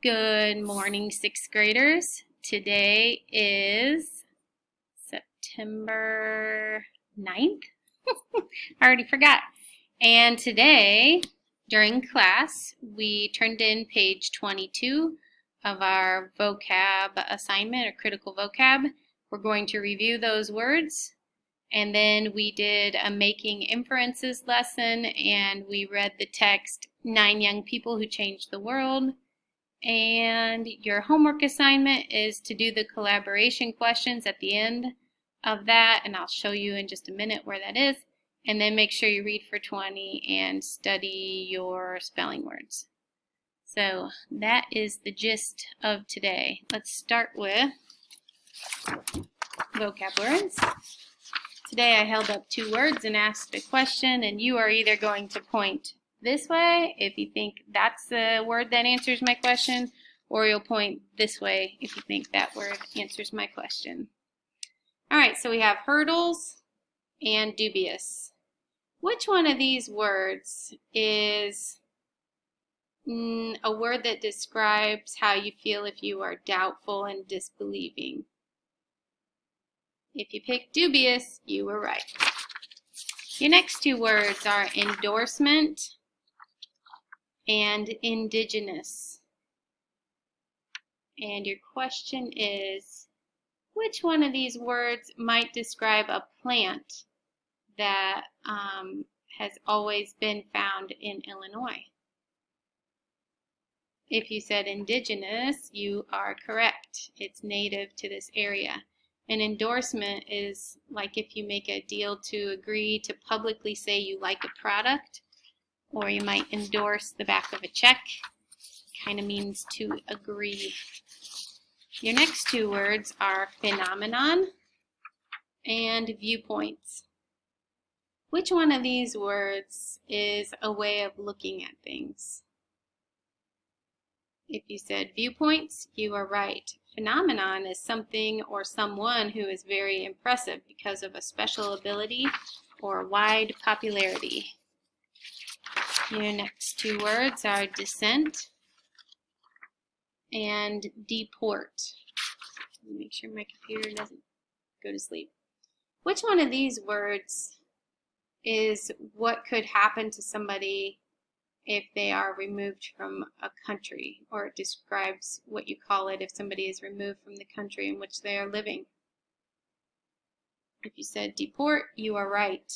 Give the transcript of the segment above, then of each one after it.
Good morning, sixth graders. Today is September 9th. I already forgot. And today, during class, we turned in page 22 of our vocab assignment or critical vocab. We're going to review those words. And then we did a making inferences lesson and we read the text, 9 Young People Who Changed the World. And your homework assignment is to do the collaboration questions at the end of that, and I'll show you in just a minute where that is. And then make sure you read for 20 and study your spelling words. So that is the gist of today. Let's start with vocab words. Today I held up 2 words and asked a question, and you are either going to point this way if you think that's the word that answers my question, or you'll point this way if you think that word answers my question. Alright, so we have hurdles and dubious. Which one of these words is a word that describes how you feel if you are doubtful and disbelieving? If you picked dubious, you were right. Your next 2 words are endorsement and indigenous. And your question is, which one of these words might describe a plant that has always been found in Illinois? If you said indigenous, you are correct. It's native to this area. An endorsement is like if you make a deal to agree to publicly say you like a product, or you might endorse the back of a check. Kind of means to agree. Your next 2 words are phenomenon and viewpoints. Which one of these words is a way of looking at things? If you said viewpoints, you are right. Phenomenon is something or someone who is very impressive because of a special ability or wide popularity. Your next 2 words are descent and deport. Let me make sure my computer doesn't go to sleep. Which one of these words is what could happen to somebody if they are removed from a country, or it describes what you call it if somebody is removed from the country in which they are living? If you said deport, you are right.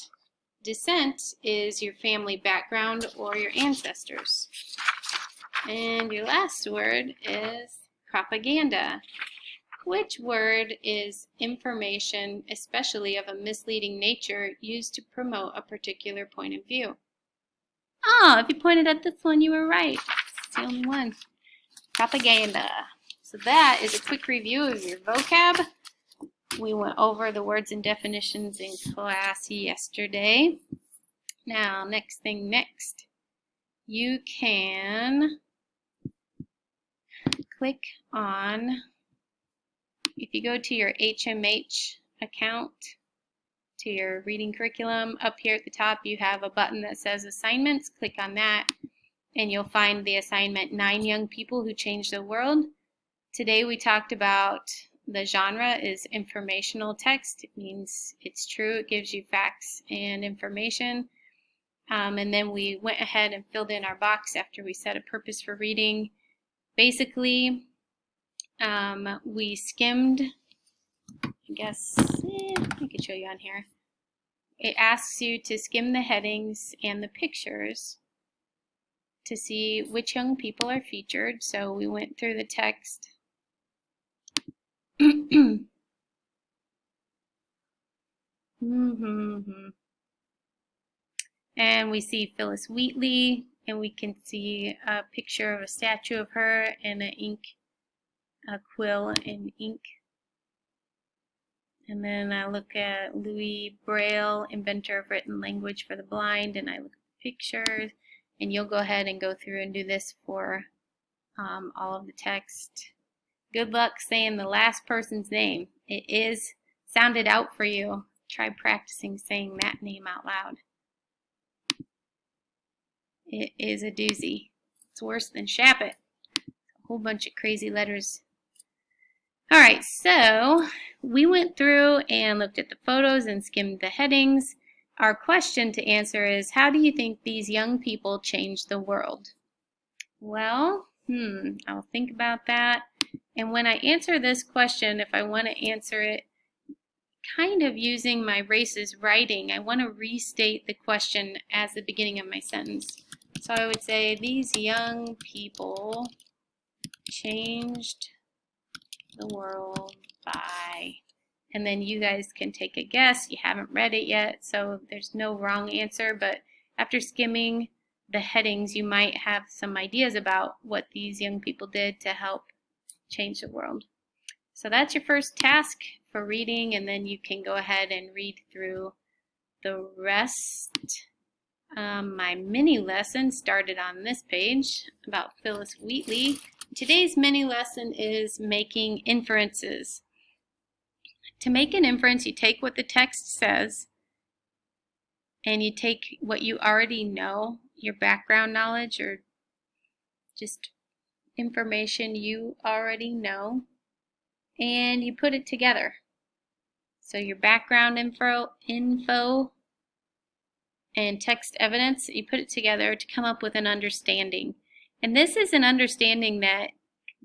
Descent is your family background or your ancestors. And your last word is propaganda. Which word is information, especially of a misleading nature, used to promote a particular point of view? Oh, if you pointed at this one, you were right. It's the only one. Propaganda. So that is a quick review of your vocab. We went over the words and definitions in class yesterday. Now, next thing next. You can click on, if you go to your HMH account, to your reading curriculum, up here at the top you have a button that says assignments. Click on that and you'll find the assignment 9 Young People Who Changed the World. Today we talked about the genre is informational text. It means it's true. It gives you facts and information. And then we went ahead and filled in our box after we set a purpose for reading. Basically, we skimmed, I guess, I could show you on here. It asks you to skim the headings and the pictures to see which young people are featured. So we went through the text. And we see Phyllis Wheatley, and we can see a picture of a statue of her and a quill and ink. And then I look at Louis Braille, inventor of written language for the blind, and I look at pictures. And you'll go ahead and go through and do this for all of the text. Good luck saying the last person's name. It is sounded out for you. Try practicing saying that name out loud. It is a doozy. It's worse than Shap It. whole bunch of crazy letters. All right, so we went through and looked at the photos and skimmed the headings. Our question to answer is, how do you think these young people changed the world? Well, I'll think about that. And when I answer this question, if I want to answer it kind of using my races writing, I want to restate the question as the beginning of my sentence. So I would say, these young people changed the world by, and then you guys can take a guess. You haven't read it yet, so there's no wrong answer, but after skimming the headings, you might have some ideas about what these young people did to help change the world. So that's your first task for reading, and then you can go ahead and read through the rest. My mini lesson started on this page about Phyllis Wheatley. Today's mini lesson is making inferences. To make an inference, you take what the text says and you take what you already know, your background knowledge or just information you already know, and you put it together. So your background info and text evidence, you put it together to come up with an understanding. And this is an understanding that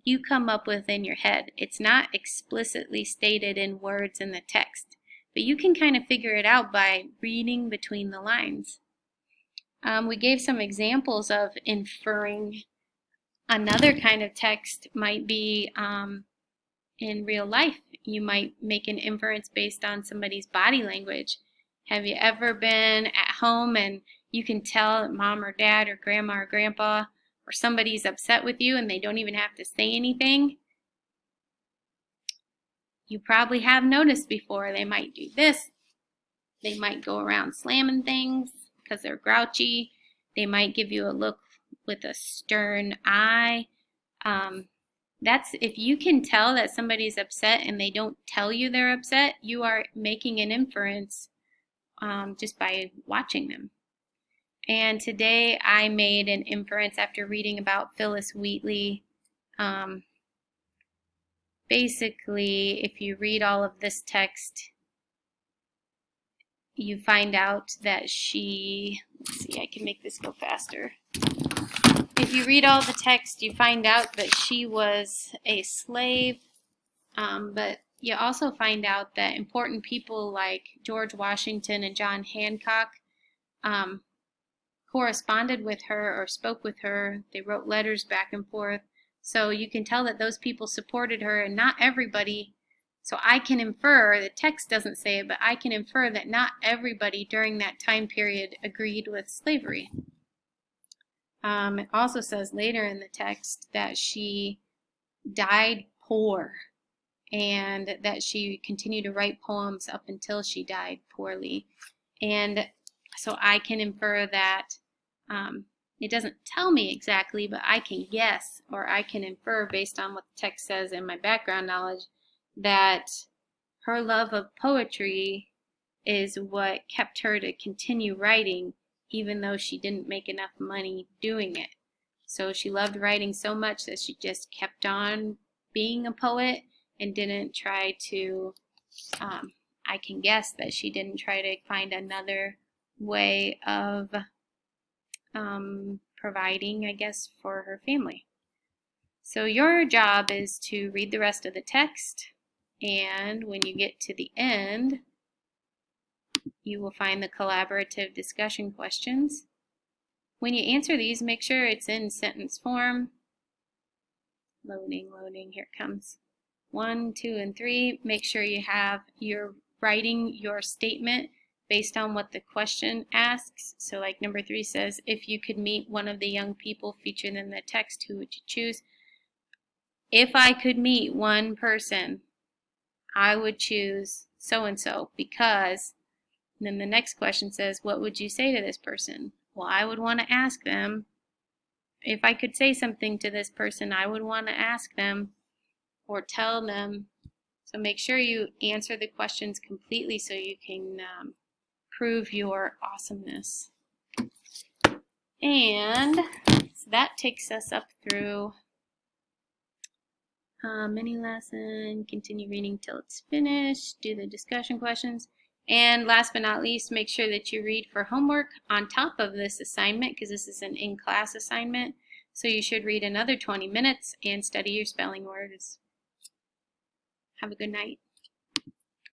you come up with in your head. It's not explicitly stated in words in the text, but you can kind of figure it out by reading between the lines. We gave some examples of inferring. Another kind of text might be in real life. You might make an inference based on somebody's body language. Have you ever been at home and you can tell that mom or dad or grandma or grandpa or somebody's upset with you and they don't even have to say anything? You probably have noticed before. They might do this. They might go around slamming things because they're grouchy. They might give you a look with a stern eye. That's if you can tell that somebody's upset and they don't tell you they're upset, you are making an inference just by watching them. And today I made an inference after reading about Phyllis Wheatley. Basically, if you read all of this text, you find out that she, let's see, I can make this go faster. If you read all the text, you find out that she was a slave, but you also find out that important people like George Washington and John Hancock corresponded with her or spoke with her. They wrote letters back and forth. So you can tell that those people supported her, and not everybody. So I can infer, the text doesn't say it, but I can infer that not everybody during that time period agreed with slavery. It also says later in the text that she died poor and that she continued to write poems up until she died poorly. And so I can infer that, it doesn't tell me exactly, but I can guess or I can infer based on what the text says and my background knowledge that her love of poetry is what kept her to continue writing even though she didn't make enough money doing it. So she loved writing so much that she just kept on being a poet and didn't try to, I can guess that she didn't try to find another way of providing, I guess, for her family. So your job is to read the rest of the text, and when you get to the end, you will find the collaborative discussion questions. When you answer these, make sure it's in sentence form. Loading, here it comes. 1, 2, and 3. Make sure you're writing your statement based on what the question asks. So like number 3 says, if you could meet one of the young people featured in the text, who would you choose? If I could meet one person, I would choose so-and-so because, and then the next question says, what would you say to this person? Well, I would want to ask them, if I could say something to this person, I would want to ask them or tell them. So make sure you answer the questions completely so you can prove your awesomeness. And so that takes us up through Mini lesson, continue reading till it's finished, do the discussion questions. And last but not least, make sure that you read for homework on top of this assignment, because this is an in-class assignment. So you should read another 20 minutes and study your spelling words. Have a good night.